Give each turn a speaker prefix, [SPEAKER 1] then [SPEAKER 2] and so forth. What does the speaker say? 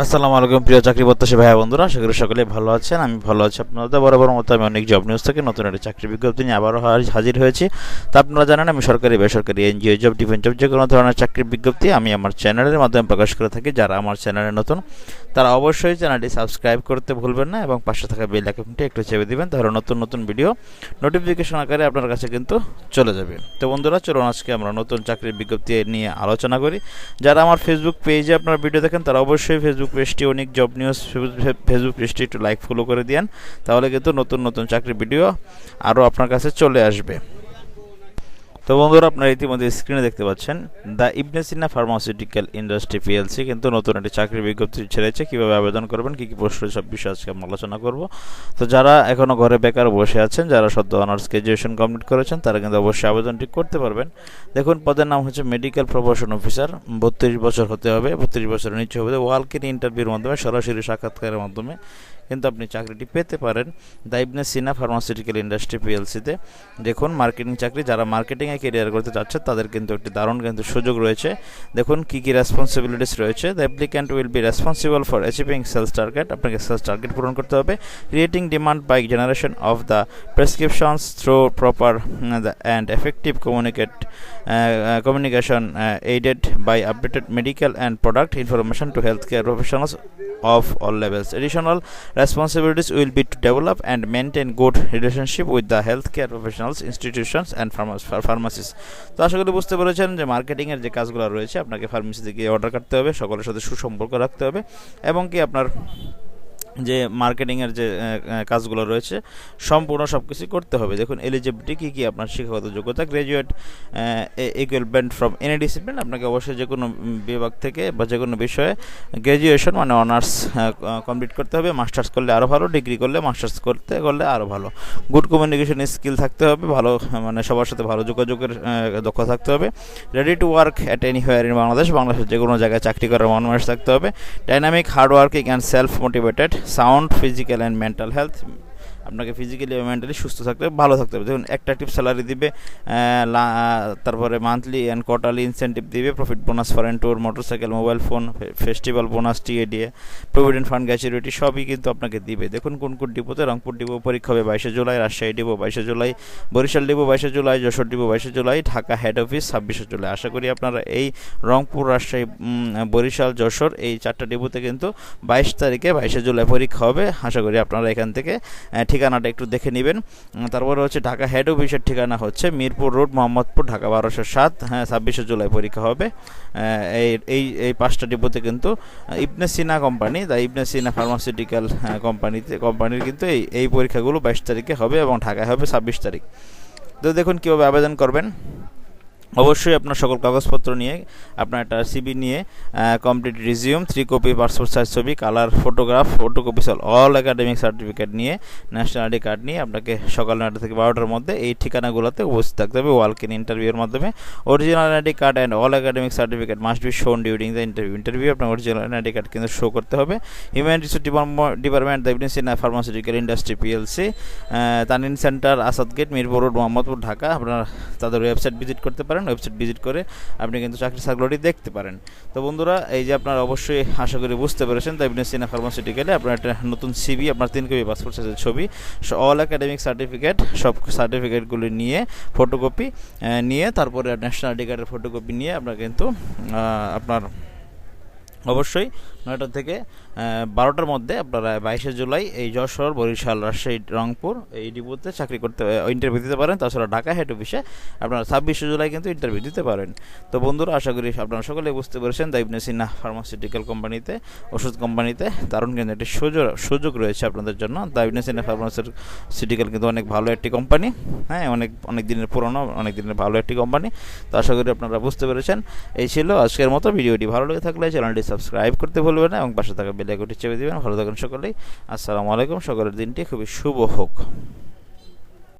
[SPEAKER 1] আসসালামু আলাইকুম প্রিয় চাকরি প্রত্যাশী ভাই বন্ধুরা, আশা করি সকলে ভালো আছেন। আমি ভালো আছি। আপনাদের বরাবর মতো আমি অনেক জব নিউজ থেকে নতুন একটা চাকরি বিজ্ঞপ্তি নিয়ে আবারও হাজির হয়েছি। তা আপনারা জানেন আমি সরকারি বেসরকারি এনজিও জব, ডিফেন্স জব, যে কোনো ধরনের চাকরির বিজ্ঞপ্তি আমি আমার চ্যানেলের মাধ্যমে প্রকাশ করে থাকি। যারা আমার চ্যানেলে নতুন তারা অবশ্যই চ্যানেলটি সাবস্ক্রাইব করতে ভুলবেন না এবং পাশে থাকা বেল আইকনটি একটু চেপে দিবেন, তাহলে নতুন নতুন ভিডিও নোটিফিকেশন আকারে আপনার কাছে কিন্তু চলে যাবে। তো বন্ধুরা, চলুন আজকে আমরা নতুন চাকরির বিজ্ঞপ্তি নিয়ে আলোচনা করি। যারা আমার ফেসবুক পেজে আপনার ভিডিও দেখেন তারা অবশ্যই ফেসবুক পেজটি অনেক জব নিউজ ফেসবুক পেজটি একটু লাইক ফলো করে দিন, তাহলে কিন্তু নতুন নতুন চাকরির ভিডিও আরও আপনার কাছে চলে আসবে। তো বন্ধুরা, আপনারা ইতিমধ্যে স্ক্রিনে দেখতে পাচ্ছেন the ibn Sina pharmaceutical industry PLC কিন্তু নতুন একটি চাকরির বিজ্ঞপ্তি ছেড়েছে। কীভাবে আবেদন করবেন, কী কী প্রশ্ন, সব বিষয়ে আজকে আমরা আলোচনা করব। তো যারা এখনও ঘরে বেকার বসে আছেন, যারা সদ্য অনার্স গ্র্যাজুয়েশন কমপ্লিট করেছেন, তারা কিন্তু অবশ্যই আবেদনটি করতে পারবেন। দেখুন, পদের নাম হচ্ছে মেডিকেল প্রমোশন অফিসার। 32 বছর হতে হবে, 32 বছরের নিচে হবে। ওয়াক ইন ইন্টারভিউর মাধ্যমে, সরাসরি সাক্ষাৎকারের মাধ্যমে কিন্তু আপনি চাকরিটি পেতে পারেন the ibn Sina pharmaceutical industry পিএলসিতে। দেখুন, মার্কেটিং চাকরি, যারা মার্কেটিংয়ে কেরিয়ার করতে চাচ্ছে তাদের কিন্তু একটি দারুণ কিন্তু সুযোগ রয়েছে। দেখুন কী কী রেসপন্সিবিলিটিস রয়েছে। The applicant will be responsible for achieving sales target. আপনাকে সেলস টার্গেট পূরণ করতে হবে। Creating demand by generation of the prescriptions through proper and effective communication aided by updated medical and product information to healthcare professionals of all levels. Additional responsibilities will be to develop and maintain good relationship with the healthcare professionals, institutions and pharmacies. তো আশা করি বুঝতে পেরেছেন যে মার্কেটিংয়ের যে কাজগুলো রয়েছে, আপনাকে ফার্মেসিতে গিয়ে অর্ডার করতে হবে, সকলের সাথে সুসম্পর্ক রাখতে হবে এবং কি আপনার যে মার্কেটিংয়ের যে কাজগুলো রয়েছে সম্পূর্ণ সব কিছু করতে হবে। দেখুন, এলিজিবিলিটি কী কী, আপনার শিক্ষাগত যোগ্যতা graduate equivalent from any discipline. আপনাকে অবশ্যই যে কোনো বিভাগ থেকে বা যে কোনো বিষয়ে গ্র্যাজুয়েশন মানে অনার্স কমপ্লিট করতে হবে। মাস্টার্স করলে আরও ভালো, ডিগ্রি করলে মাস্টার্স করলে আরও ভালো। গুড কমিউনিকেশন স্কিল থাকতে হবে, ভালো মানে সবার সাথে ভালো যোগাযোগের দক্ষতা থাকতে হবে। Ready to work at any where in বাংলাদেশের যে কোনো জায়গায় চাকরি করার মনোমানস থাকতে হবে। Dynamic, hard working and self motivated, sound physical and mental health. আপনাকে ফিজিক্যালি এবং মেন্টালি সুস্থ থাকতে হবে, ভালো থাকতে হবে। দেখুন, অ্যাট্রাকটিভ স্যালারি দিবে, তারপরে মান্থলি অ্যান্ড কোয়ার্টারলি ইনসেন্টিভ দিবে, profit bonus, foreign tour, motorcycle, mobile phone, festival bonus, TA DA, provident fund, gratuity সবই কিন্তু আপনাকে দিবে। দেখুন কোন কোন ডিপোতে। রংপুর ডিপো পরীক্ষা হবে 22 July, Rajshahi depot 22 July, Barishal depot 22 July, Jessore depot 22 July, Dhaka head office 26 July. আশা করি আপনারা এই রংপুর, রাজশাহী, বরিশাল, যশোর এই 4টা ডিপোতে কিন্তু 22 তারিখে 22 জুলাই পরীক্ষা হবে। আশা করি আপনারা এখান থেকে ঠিকানাটা একটু দেখে নেবেন। তারপরে হচ্ছে ঢাকা হেড অফিসের ঠিকানা হচ্ছে মিরপুর রোড, মোহাম্মদপুর, ঢাকা 1207। 26 জুলাই পরীক্ষা হবে। এই 5টা ডিপোতে কিন্তু Ibne Sina company, the ibn Sina pharmaceutical কোম্পানির কিন্তু এই পরীক্ষাগুলো 22 তারিখে হবে এবং ঢাকায় হবে 26 তারিখ। তো দেখুন কীভাবে আবেদন করবেন। অবশ্যই আপনার সকল কাগজপত্র নিয়ে, আপনার একটা সিবি নিয়ে, complete resume, 3 copy passport size ছবি, colour photograph, photocopy all academic certificate নিয়ে, ন্যাশনাল আইডি কার্ড নিয়ে আপনাকে সকাল 9টা থেকে 12টার মধ্যে এই ঠিকানাগুলোতে উপস্থিত থাকতে হবে ওয়াক ইন ইন্টারভিউর মাধ্যমে। Original ID card and all academic certificate must be shown during the interview. আপনার অরিজিনাল আইডি কার্ড কিন্তু শো করতে হবে। Human resource department, the ibn Sina pharmaceutical industry PLC, Tanin centre, Asad gate, Mirpur road, Mohammadpur, Dhaka. আপনারা তাদের ওয়েবসাইট ভিজিট করতে পারেন। ওয়েবসাইট ভিজিট করে আপনি কিন্তু চাকরি সার্কুলারটি দেখতে পারেন। তো বন্ধুরা, এই যে আপনারা অবশ্যই আশা করি বুঝতে পেরেছেন দ্য ইবনে সিনা ফার্মাসিউটিক্যালে আপনার একটা নতুন সিবি, আপনার 3 কপি পাসপোর্ট সাইজের ছবি, অল একাডেমিক সার্টিফিকেট, সব সার্টিফিকেটগুলি নিয়ে ফটোকপি নিয়ে, তারপরে ন্যাশনাল আইডি কার্ডের ফটোকপি নিয়ে আপনার কিন্তু আপনার অবশ্যই 9টা থেকে 12টার মধ্যে আপনারা 22 জুলাই এই যশোর, বরিশাল, রাজশাহী, রংপুর এই ডিপোতে চাকরি করতে ইন্টারভিউ দিতে পারেন। তাছাড়া ঢাকা হেড অফিসে আপনারা 26 জুলাই কিন্তু ইন্টারভিউ দিতে পারেন। তো বন্ধুরা, আশা করি আপনারা সকলেই বুঝতে পেরেছেন দ্য ইবনে সিনা ফার্মাসিউটিক্যাল কোম্পানিতে, ওষুধ কোম্পানিতে দারুণ কিন্তু একটি সুযোগ রয়েছে আপনাদের জন্য। দ্য ইবনে সিনা ফার্মাসিউটিক্যাল কিন্তু অনেক ভালো একটি কোম্পানি, হ্যাঁ, অনেক দিনের পুরনো, অনেক দিনের ভালো একটি কোম্পানি। তো আশা করি আপনারা বুঝতে পেরেছেন। এই ছিল আজকের মতো। ভিডিওটি ভালো লেগে থাকলে চ্যানেলটি সাবস্ক্রাইব করতে ভুলবেন না এবং পাশে থাকা বেল আইকনটি চেপে দিবেন। ভালো থাকুন সকলেই। আসসালামু আলাইকুম। সকলের দিনটি খুবই শুভ হোক।